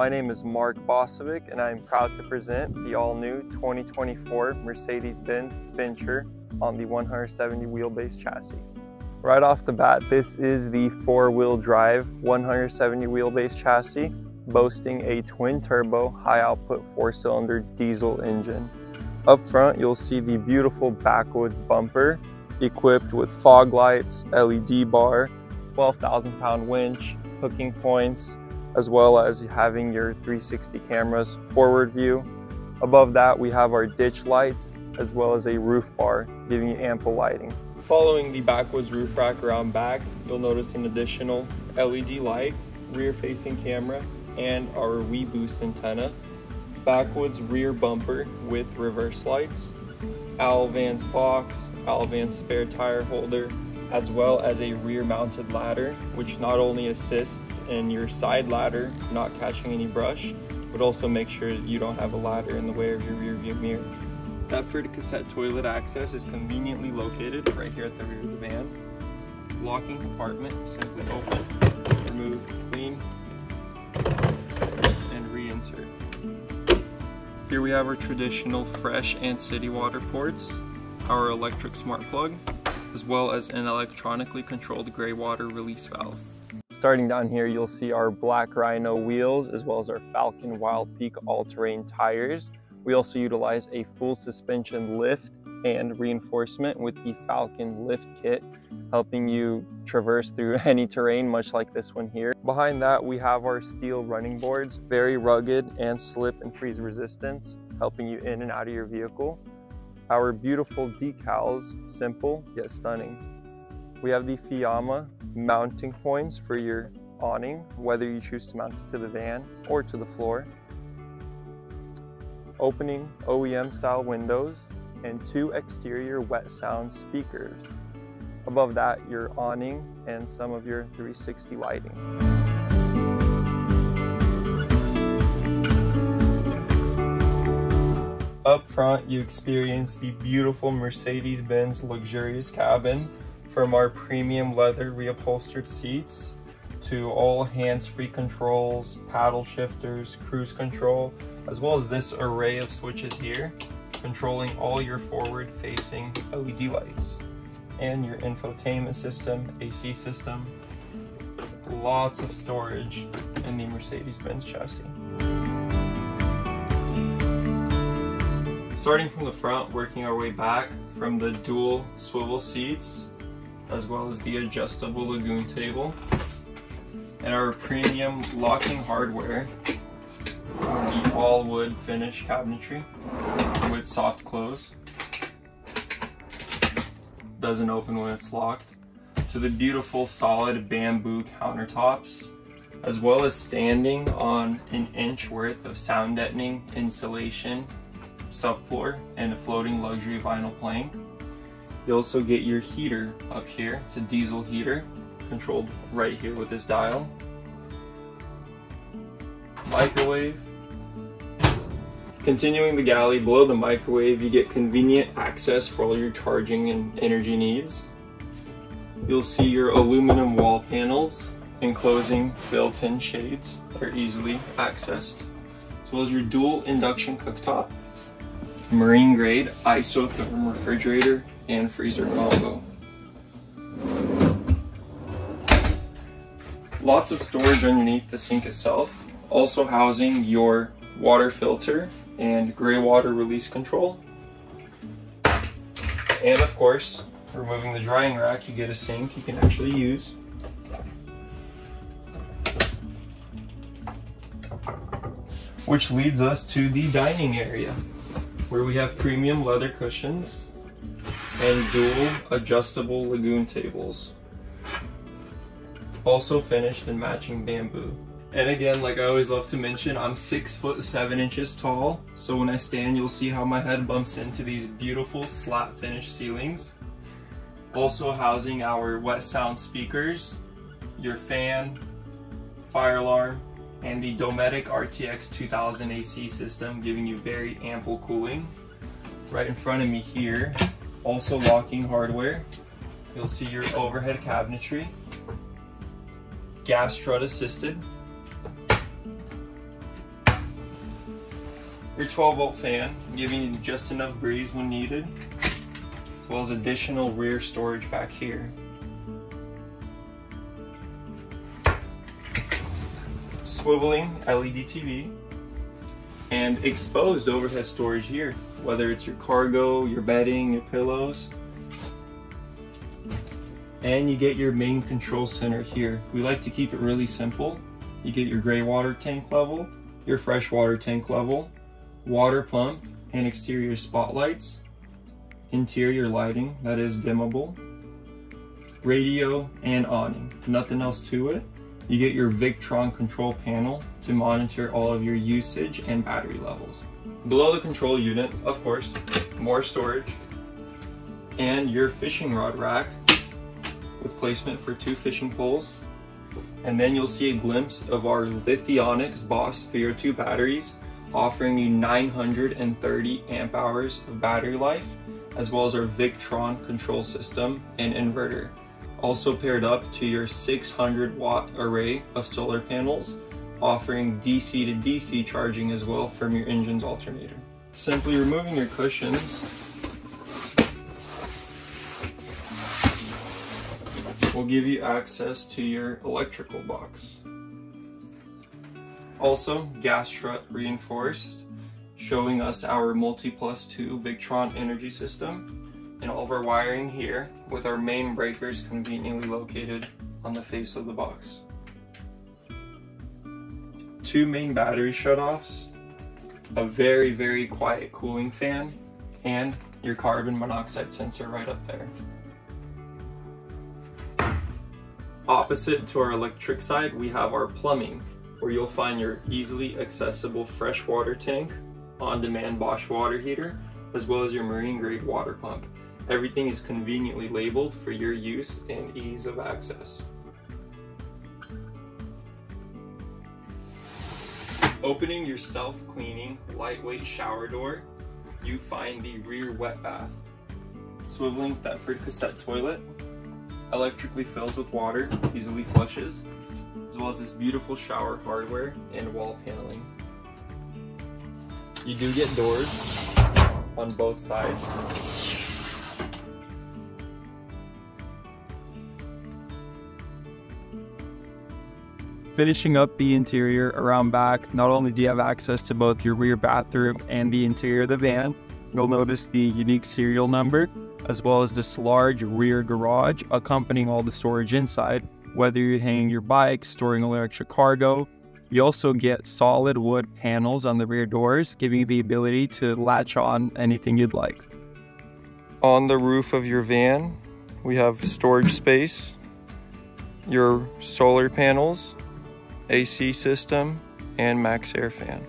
My name is Mark Bosovic and I am proud to present the all-new 2024 Mercedes-Benz Venture on the 170 wheelbase chassis. Right off the bat, this is the four-wheel drive 170 wheelbase chassis, boasting a twin-turbo, high-output four-cylinder diesel engine. Up front, you'll see the beautiful Backwoods bumper, equipped with fog lights, LED bar, 12,000-pound winch, hooking points, as well as having your 360 cameras forward view. Above that, we have our ditch lights, as well as a roof bar, giving you ample lighting. Following the Backwoods roof rack around back, you'll notice an additional LED light, rear-facing camera, and our WeBoost antenna. Backwoods rear bumper with reverse lights, Vans box, Vans spare tire holder, as well as a rear mounted ladder, which not only assists in your side ladder not catching any brush, but also make sure that you don't have a ladder in the way of your rear view mirror. That for the cassette toilet access is conveniently located right here at the rear of the van. Locking compartment, simply open, remove, clean, and reinsert. Here we have our traditional fresh and city water ports, our electric smart plug, as well as an electronically controlled gray water release valve. Starting down here, you'll see our Black Rhino wheels, as well as our Falcon Wild Peak all-terrain tires. We also utilize a full suspension lift and reinforcement with the Falcon lift kit, helping you traverse through any terrain, much like this one here. Behind that, we have our steel running boards, very rugged and slip and freeze resistance, helping you in and out of your vehicle. Our beautiful decals, simple yet stunning. We have the Fiamma mounting points for your awning, whether you choose to mount it to the van or to the floor. Opening OEM style windows and two exterior wet sound speakers. Above that, your awning and some of your 360 lighting. Up front, you experience the beautiful Mercedes-Benz luxurious cabin, from our premium leather reupholstered seats to all hands-free controls, paddle shifters, cruise control, as well as this array of switches here, controlling all your forward-facing LED lights and your infotainment system, AC system. Lots of storage in the Mercedes-Benz chassis. Starting from the front, working our way back from the dual swivel seats, as well as the adjustable lagoon table, and our premium locking hardware, the all wood finish cabinetry with soft close. Doesn't open when it's locked. To the beautiful solid bamboo countertops, as well as standing on an inch worth of sound deadening insulation subfloor and a floating luxury vinyl plank. You also get your heater up here. It's a diesel heater controlled right here with this dial. Microwave. Continuing the galley, below the microwave, you get convenient access for all your charging and energy needs. You'll see your aluminum wall panels enclosing built-in shades that are easily accessed, as well as your dual induction cooktop, marine grade isotherm refrigerator and freezer combo. Lots of storage underneath the sink itself, also housing your water filter and gray water release control. And of course, removing the drying rack, you get a sink you can actually use. Which leads us to the dining area, where we have premium leather cushions and dual adjustable lagoon tables, also finished in matching bamboo. And again, like I always love to mention, I'm 6'7" tall, so when I stand, you'll see how my head bumps into these beautiful slat finish ceilings. Also housing our wet sound speakers, your fan, fire alarm, and the Dometic RTX 2000 AC system, giving you very ample cooling. Right in front of me here, also locking hardware, you'll see your overhead cabinetry, gas strut assisted, Your 12-volt fan, giving you just enough breeze when needed, as well as additional rear storage back here. Swiveling LED TV, and exposed overhead storage here, whether it's your cargo, your bedding, your pillows. And you get your main control center here. We like to keep it really simple. You get your gray water tank level, your fresh water tank level, water pump, and exterior spotlights, interior lighting that is dimmable, radio, and awning. Nothing else to it. You get your Victron control panel to monitor all of your usage and battery levels. Below the control unit, of course, more storage, and your fishing rod rack with placement for 2 fishing poles. And then you'll see a glimpse of our Lithionics Boss 302 batteries, offering you 930 amp hours of battery life, as well as our Victron control system and inverter. Also paired up to your 600-watt array of solar panels, offering DC to DC charging as well from your engine's alternator. Simply removing your cushions will give you access to your electrical box. Also, gas strut reinforced, showing us our Multi+2 Victron energy system, and all of our wiring here with our main breakers conveniently located on the face of the box. 2 main battery shutoffs, a very quiet cooling fan, and your carbon monoxide sensor right up there. Opposite to our electric side, we have our plumbing, where you'll find your easily accessible fresh water tank, on-demand Bosch water heater, as well as your marine grade water pump. Everything is conveniently labeled for your use and ease of access. Opening your self-cleaning lightweight shower door, you find the rear wet bath. Swiveling Thetford cassette toilet, electrically fills with water, easily flushes, as well as this beautiful shower hardware and wall paneling. You do get doors on both sides. Finishing up the interior around back, not only do you have access to both your rear bathroom and the interior of the van, you'll notice the unique serial number, as well as this large rear garage accompanying all the storage inside, whether you're hanging your bike, storing electric cargo. You also get solid wood panels on the rear doors, giving you the ability to latch on anything you'd like. On the roof of your van, we have storage space, your solar panels, AC system, and max air fan.